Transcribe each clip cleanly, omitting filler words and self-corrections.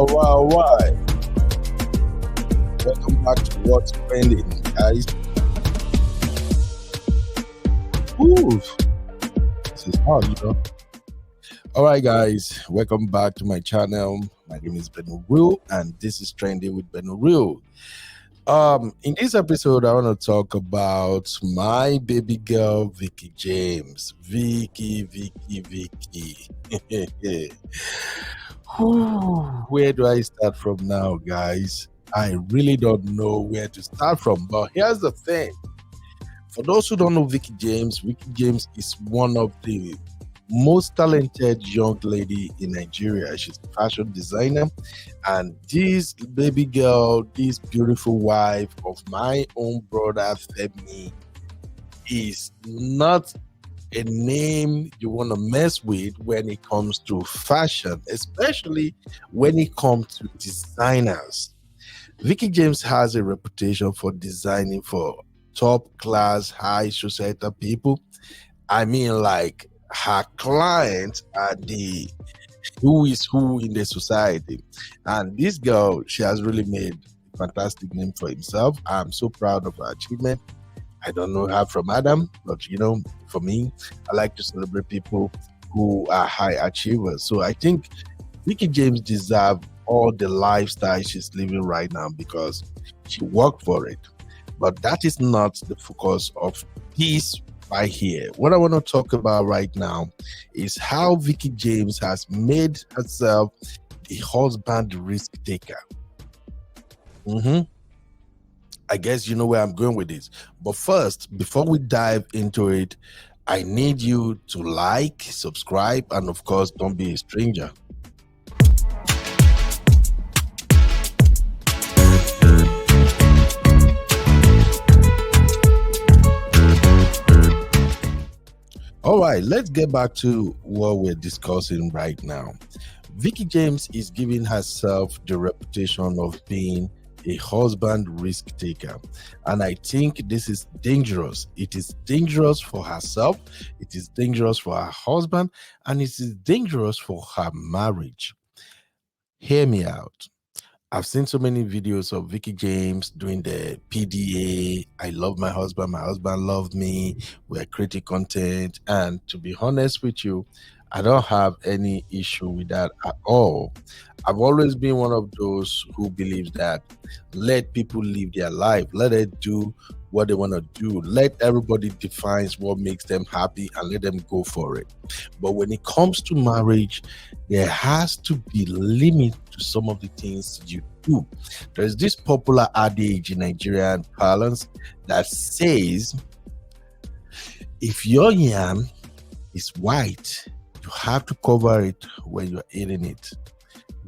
Why? Welcome back to What's Trending, guys. Ooh, this is hard. All right, guys, welcome back to my channel. My name is Beno Real, and this is Trending with Beno Real. In this episode, I want to talk about my baby girl, Veekee James. Veekee. Where do I start from now, guys? I really don't know where to start from, but here's the thing. For those who don't know Veekee James is one of the most talented young lady in Nigeria. She's a fashion designer, and this baby girl, this beautiful wife of my own brother Femi, is not a name you want to mess with when it comes to fashion, especially when it comes to designers. Veekee James has a reputation for designing for top class, high society people. I mean, like, her clients are the who is who in the society, and this girl, she has really made a fantastic name for himself. I'm so proud of her achievement. I don't know her from Adam, but for me, I like to celebrate people who are high achievers. So I think Veekee James deserves all the lifestyle she's living right now because she worked for it. But that is not the focus of this right here. What I want to talk about right now is how Veekee James has made herself a husband risk taker. I guess you know where I'm going with this. But first, before we dive into it, I need you to like, subscribe, and of course, don't be a stranger. All right, let's get back to what we're discussing right now. Veekee James is giving herself the reputation of being a husband risk taker, and I think this is dangerous. It is dangerous for herself, it is dangerous for her husband, and it is dangerous for her marriage. Hear me out. I've seen so many videos of Veekee James doing the PDA. I love my husband loved me. We're creating content. And to be honest with you, I don't have any issue with that at all. I've always been one of those who believes that let people live their life. Let it do what they want to do. Let everybody define what makes them happy and let them go for it. But when it comes to marriage, there has to be limit to some of the things you do. There's this popular adage in Nigerian parlance that says, if your yam is white, you have to cover it when you're eating it.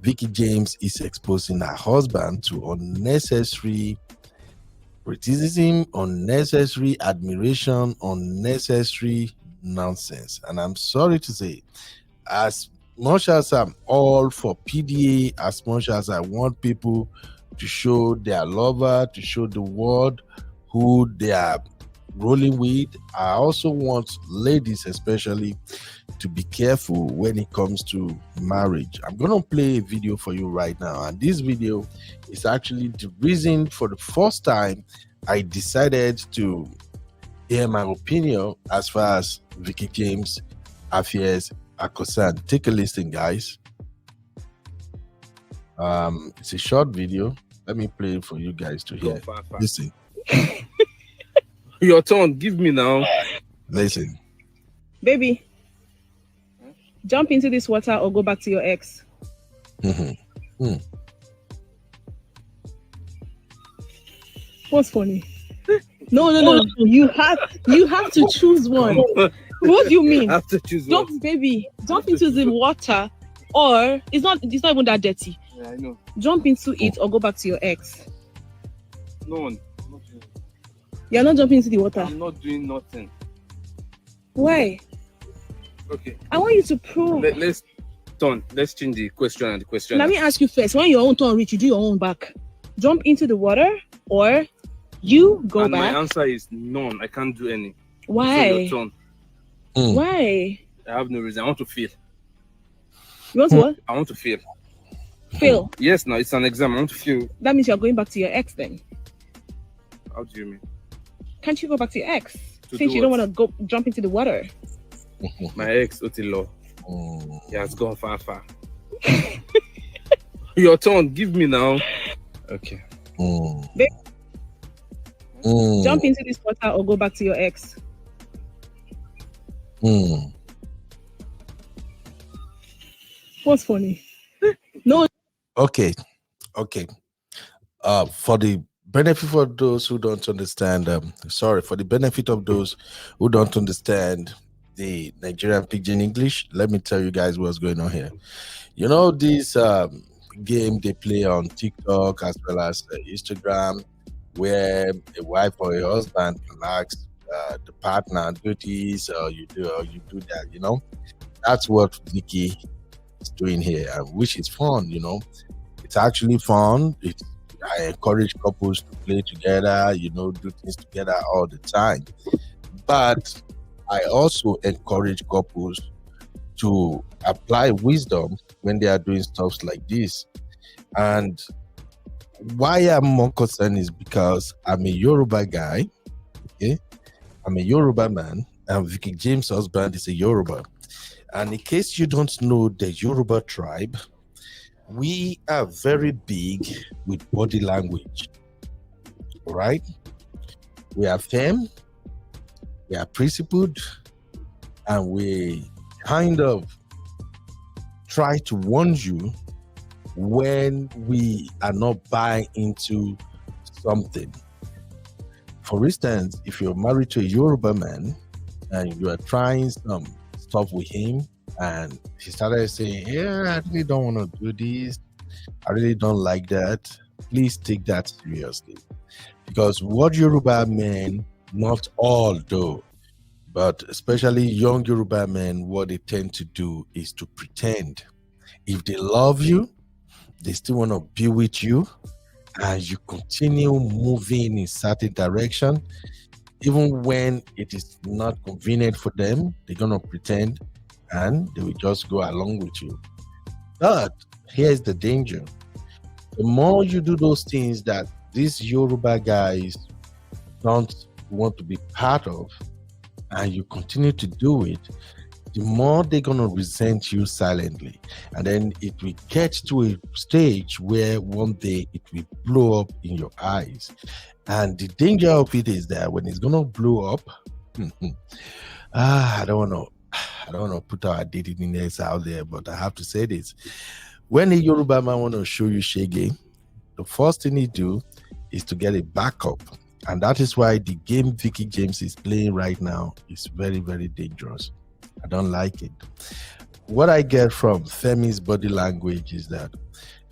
Veekee James is exposing her husband to unnecessary criticism, unnecessary admiration, unnecessary nonsense. And I'm sorry to say, as much as I'm all for PDA, as much as I want people to show their lover, to show the world who they are rolling with, I also want ladies especially to be careful when it comes to marriage. I'm going to play a video for you right now, and this video is actually the reason for the first time I decided to hear my opinion as far as Veekee James affairs are concerned. Take a listen, guys. It's a short video. Let me play it for you guys to hear. Listen. Your turn. Give me now. Listen. Baby, jump into this water or go back to your ex. What's funny? No. You have to choose one. What do you mean? I have to choose one. Jump into the water, or it's not even that dirty. Yeah, I know. Jump into it or go back to your ex. No. You're not jumping into the water. I'm not doing nothing. Why? Okay. I want you to prove. Let's change the question and the question. Let me ask you first. When your own turn reach, you do your own back. Jump into the water or you go and back. My answer is none. I can't do any. Why? So your turn. Why? I have no reason. I want to feel. You want what? I want to feel. Fail. Yes, now it's an exam. I want to feel. That means you're going back to your ex then. How do you mean? Can't you go back to your ex? To Since do you don't what? want to go jump into the water. My ex, Otilo, Mm. he has gone far. Your turn. Give me now. Okay. Mm. Babe. Mm. Jump into this water or go back to your ex. Mm. What's funny? No. Okay. For the benefit of those who don't understand, for the benefit of those who don't understand the Nigerian pidgin English, let me tell you guys what's going on here. You know this game they play on TikTok as well as Instagram, where a wife or a husband can ask the partner, do this or you do that. You know, that's what Veekee is doing here, which is fun. You know, it's actually fun. I encourage couples to play together, you know, do things together all the time. But I also encourage couples to apply wisdom when they are doing stuff like this. And why I'm more concerned is because I'm a Yoruba guy, okay? I'm a Yoruba man, and Veekee James' husband is a Yoruba. And in case you don't know the Yoruba tribe, we are very big with body language. All right? We are firm, we are principled, and we kind of try to warn you when we are not buying into something. For instance, if you're married to a Yoruba man and you are trying some stuff with him, and he started saying, yeah, I really don't want to do this, I really don't like that, please take that seriously. Because what Yoruba men, not all though, but especially young Yoruba men, what they tend to do is to pretend. If they love you, they still want to be with you, and you continue moving in certain direction, even when it is not convenient for them, they're gonna pretend and they will just go along with you. But here's the danger. The more you do those things that these Yoruba guys don't want to be part of, and you continue to do it, the more they're going to resent you silently. And then it will get to a stage where one day it will blow up in your eyes. And the danger of it is that when it's going to blow up, I don't want to put our datingness out there, but I have to say this. When a Yoruba man want to show you shege, the first thing he do is to get a backup. And that is why the game Veekee James is playing right now is very, very dangerous. I don't like it. What I get from Femi's body language is that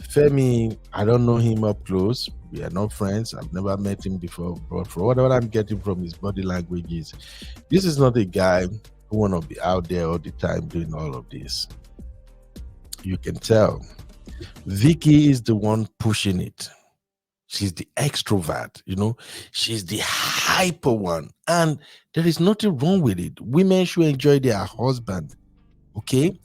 Femi, I don't know him up close. We are not friends. I've never met him before. But for whatever I'm getting from his body language is, this is not a guy who want to be out there all the time doing all of this. You can tell. Veekee is the one pushing it. She's the extrovert, you know, she's the hyper one, and there is nothing wrong with it. Women should enjoy their husband. Okay,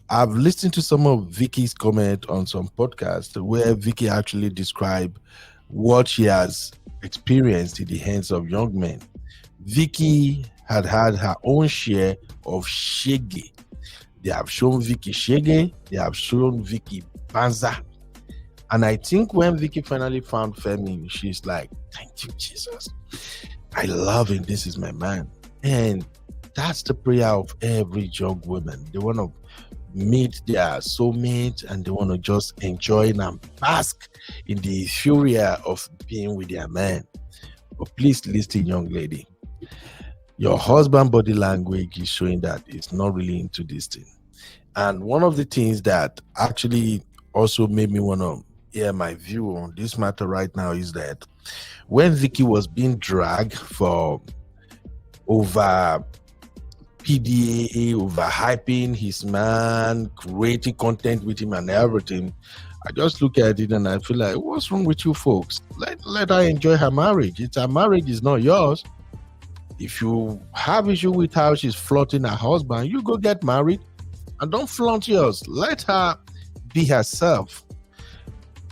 I've listened to some of Vicky's comment on some podcast where Veekee actually described what she has experienced in the hands of young men. Veekee had her own share of shege. They have shown Veekee shege, they have shown Veekee banza. And I think when Veekee finally found Femi, she's like, thank you, Jesus. I love him. This is my man. And that's the prayer of every young woman. They want to meet their soulmate and they want to just enjoy and bask in the euphoria of being with their man. But please listen, young lady. Your husband body language is showing that it's not really into this thing. And one of the things that actually also made me want to hear my view on this matter right now is that when Veekee was being dragged for over PDA, over hyping his man, creating content with him and everything, I just look at it and I feel like, what's wrong with you folks? Let her enjoy her marriage. It's her marriage, is not yours. If you have issue with how she's flaunting her husband, you go get married and don't flaunt yours. Let her be herself.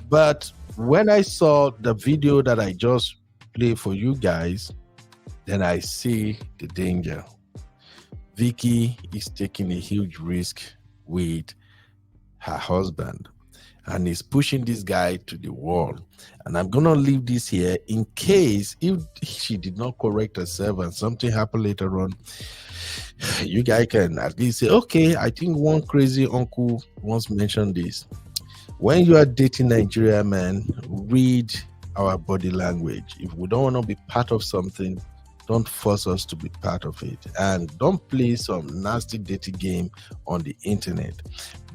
But when I saw the video that I just played for you guys, then I see the danger. Veekee is taking a huge risk with her husband and is pushing this guy to the wall. And I'm gonna leave this here in case if she did not correct herself and something happened later on, you guys can at least say, okay, I think one crazy uncle once mentioned this. When you are dating Nigeria, man, read our body language. If we don't want to be part of something, don't force us to be part of it. And don't play some nasty, dirty game on the internet.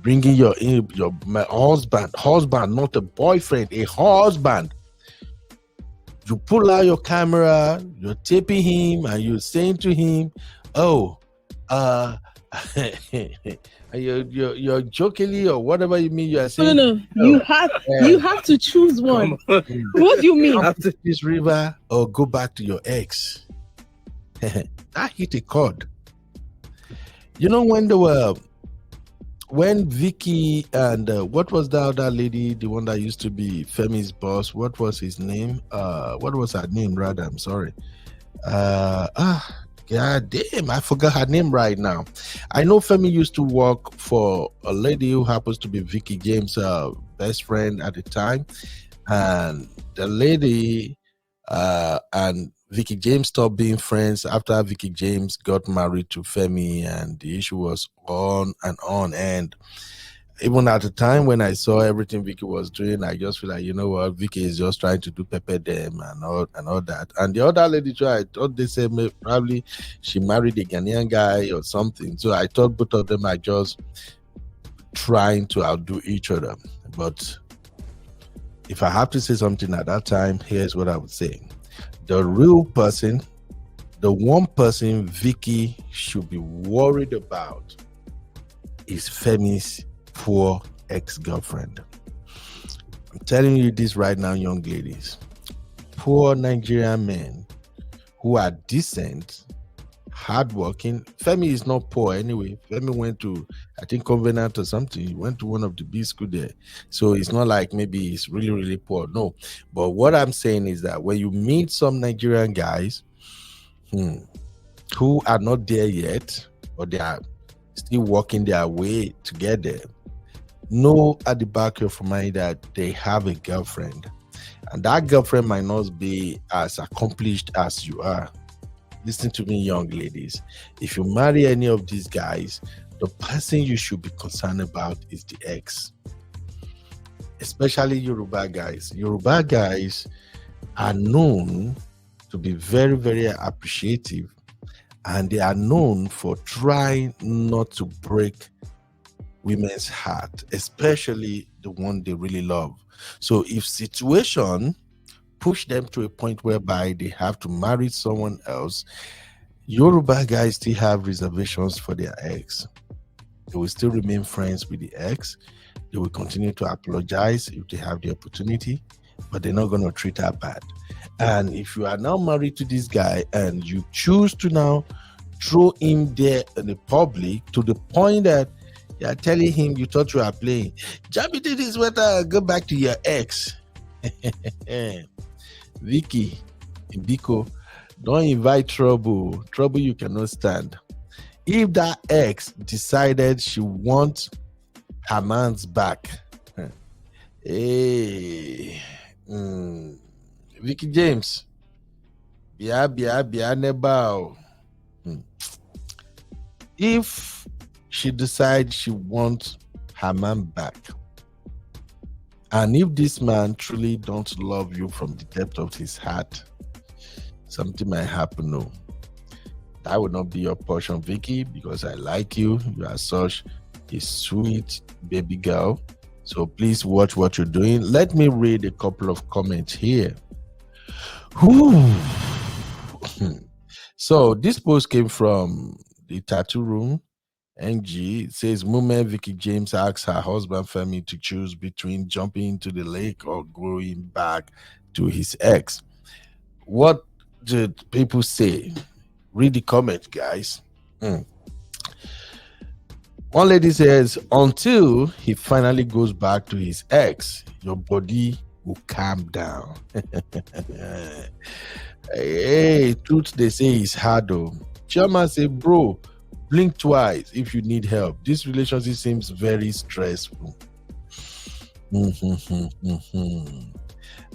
Bringing your husband, not a boyfriend, a husband. You pull out your camera, you're taping him, and you're saying to him, "Oh, you're jokingly or whatever you mean. You are saying, No. You have to choose one. What do you mean? After this river, or go back to your ex." That hit a chord. You know when Veekee and what was the other lady, the one that used to be Femi's boss? What was his name? What was her name? Rather, I'm sorry. God damn, I forgot her name right now. I know Femi used to work for a lady who happens to be Veekee James' best friend at the time, and the lady and Veekee James stopped being friends after Veekee James got married to Femi, and the issue was on and on. And even at the time when I saw everything Veekee was doing, I just feel like, you know what, Veekee is just trying to do pepper them and all that. And the other lady too, I thought they said probably she married a Ghanaian guy or something. So I thought both of them are just trying to outdo each other. But if I have to say something at that time, here's what I would say. The real person, the one person Veekee should be worried about is Femi's poor ex-girlfriend. I'm telling you this right now, young ladies. Poor Nigerian men who are decent, hardworking. Femi is not poor anyway. Femi went to, I think, Covenant or something. He went to one of the B school there. So it's not like maybe he's really, really poor. No. But what I'm saying is that when you meet some Nigerian guys who are not there yet, or they are still working their way to get there, know at the back of your mind that they have a girlfriend. And that girlfriend might not be as accomplished as you are. Listen to me, young ladies. If you marry any of these guys, the person you should be concerned about is the ex. Especially Yoruba guys. Yoruba guys are known to be very, very appreciative, and they are known for trying not to break women's heart, especially the one they really love. So if situation push them to a point whereby they have to marry someone else, Yoruba guys still have reservations for their ex. They will still remain friends with the ex. They will continue to apologize if they have the opportunity, but they're not going to treat her bad. And if you are now married to this guy and you choose to now throw him there in the public to the point that you are telling him you thought you were playing, jump into this weather, go back to your ex. Veekee, Biko, don't invite trouble you cannot stand. If that ex decided she wants her man's back, hey, Veekee James, bia nebao. If she decides she wants her man back, and if this man truly don't love you from the depth of his heart, something might happen. No, that would not be your portion, Veekee, because I like you. You are such a sweet baby girl. So please watch what you're doing. Let me read a couple of comments here. So this post came from the tattoo room. NG, it says, moment Veekee James asks her husband Femi to choose between jumping into the lake or going back to his ex. What did people say? Read the comment, guys. One lady says, until he finally goes back to his ex, your body will calm down. Hey, truth they say is hard though. Chairman say, bro, blink twice if you need help. This relationship seems very stressful.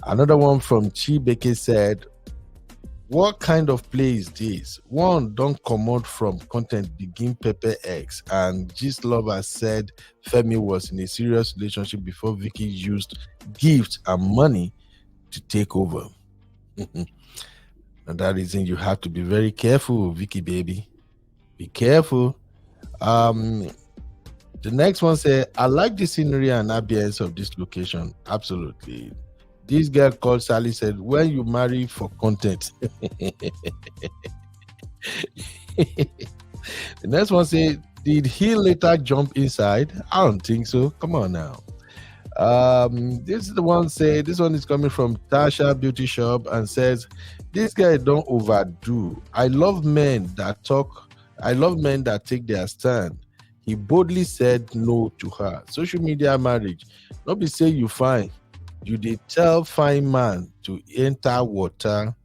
Another one from Chibeke said, what kind of play is this? One, don't come out from content, begin Pepper X. And Gist Lover said Femi was in a serious relationship before Veekee used gifts and money to take over. And that reason you have to be very careful, Veekee baby. Be careful. The next one said, I like the scenery and ambience of this location. Absolutely. This girl called Sally said, when you marry for content. The next one said, did he later jump inside? I don't think so. Come on now. This is the one say, this one is coming from Tasha Beauty Shop and says, this guy don't overdo. I love men that talk. I love men that take their stand. He boldly said no to her. Social media marriage. Don't be say you fine. You did tell fine man to enter water.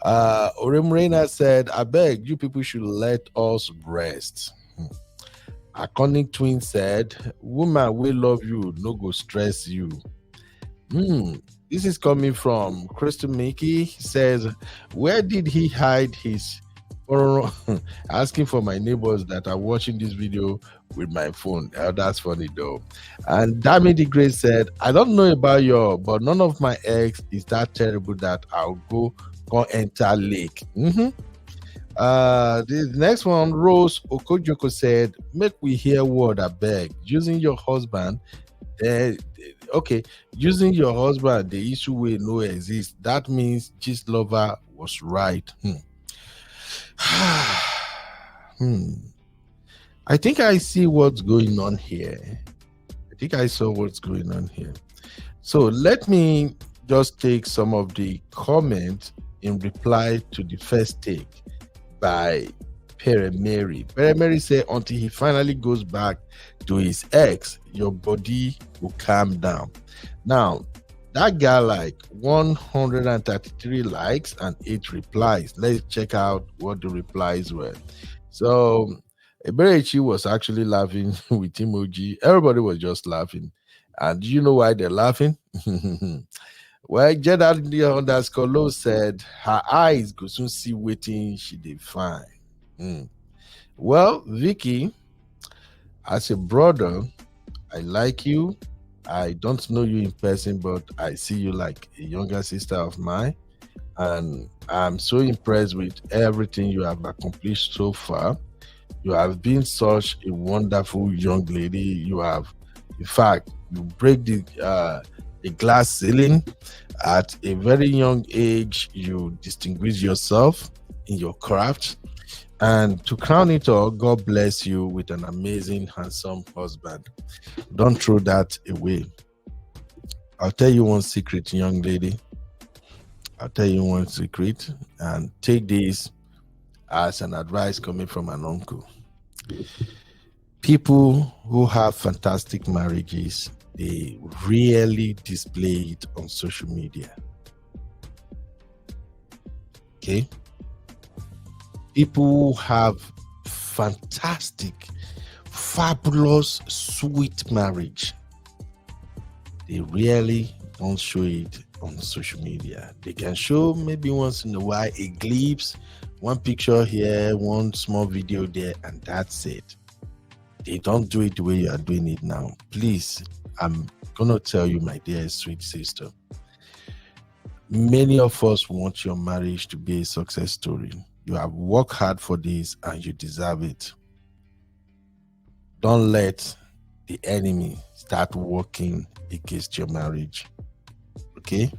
Orem Reina said, I beg you people should let us rest. Iconic Twin said, woman will love you, no go stress you. This is coming from Crystal Mickey. He says, where did he hide his asking for my neighbors that are watching this video with my phone? That's funny though. And Dami the Great said, I don't know about you, but none of my ex is that terrible that I'll go enter lake. The next one, Rose Okojoko said, make we hear word I beg. Using your husband, using your husband, the issue will no exist. That means Gist Lover was right. I think I see what's going on here. I think I saw what's going on here. So let me just take some of the comments in reply to the first take by Pere Mary. Pere Mary said, until he finally goes back to his ex, your body will calm down. Now, that guy like 133 likes and 8 replies. Let's check out what the replies were. So Eberechi was actually laughing with emoji. Everybody was just laughing. And do you know why they're laughing? Well, Jeddah underscore low said her eyes go soon see waiting she did fine. Well, Veekee, as a brother, I like you. I don't know you in person, but I see you like a younger sister of mine. And I'm so impressed with everything you have accomplished so far. You have been such a wonderful young lady. You have, in fact, you break the glass ceiling at a very young age. You distinguish yourself in your craft. And to crown it all, God bless you with an amazing, handsome husband. Don't throw that away. I'll tell you one secret, young lady. I'll tell you one secret, and take this as an advice coming from an uncle. People who have fantastic marriages, they rarely display it on social media. Okay? People who have fantastic, fabulous, sweet marriage, they rarely don't show it on social media. They can show maybe once in a while a glimpse, one picture here, one small video there, and that's it. They don't do it the way you are doing it now. Please, I'm gonna tell you, my dear sweet sister, many of us want your marriage to be a success story. You have worked hard for this and you deserve it. Don't let the enemy start working against your marriage. Okay?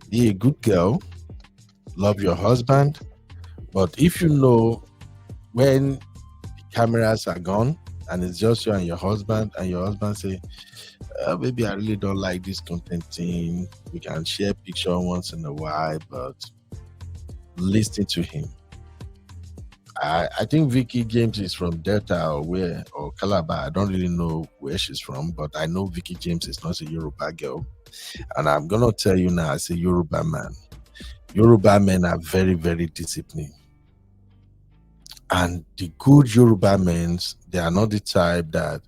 Be a good girl. Love your husband. But if you know when the cameras are gone and it's just you and your husband say, maybe I really don't like this content thing. We can share picture once in a while, but listen to him. I think Veekee James is from Delta or where or Calabar. I don't really know where she's from, but I know Veekee James is not a Yoruba girl. And I'm gonna tell you now, as a Yoruba man, Yoruba men are very, very disciplined. And the good Yoruba men, they are not the type that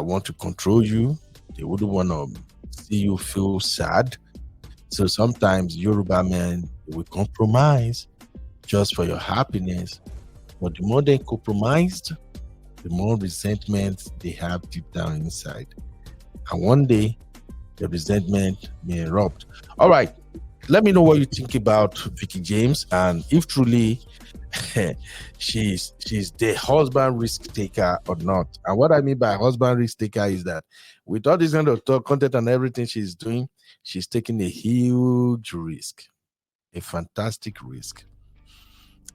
want to control you. They wouldn't want to see you feel sad. So sometimes Yoruba men will compromise just for your happiness. But the more they compromised, the more resentment they have deep down inside. And one day, the resentment may erupt. All right, let me know what you think about Veekee James, and if truly she's the husband risk taker or not. And what I mean by husband risk taker is that with all this kind of talk, content and everything she's doing, she's taking a huge risk, a fantastic risk.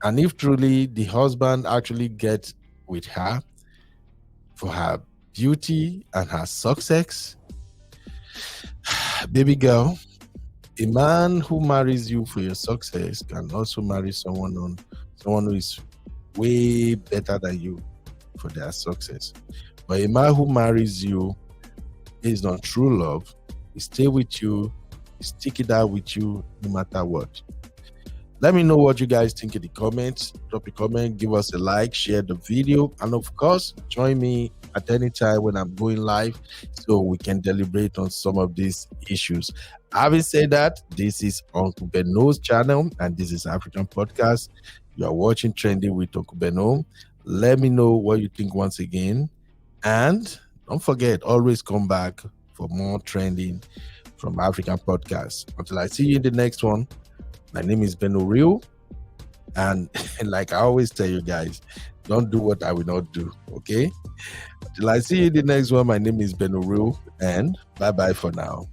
And if truly the husband actually gets with her for her beauty and her success, baby girl, a man who marries you for your success can also marry someone who is way better than you for their success. But a man who marries you based on true love, he stay with you, he stick it out with you no matter what. Let me know what you guys think in the comments. Drop a comment, give us a like, share the video, and of course, join me at any time when I'm going live so we can deliberate on some of these issues. Having said that, this is Uncle Beno's channel and this is African Podcast. You are watching Trending with Uncle Beno. Let me know what you think once again. And don't forget, always come back for more trending from African Podcast. Until I see you in the next one, my name is Beno Real. And like I always tell you guys, don't do what I will not do, okay? Till I see you in the next one, my name is Beno Real, and bye-bye for now.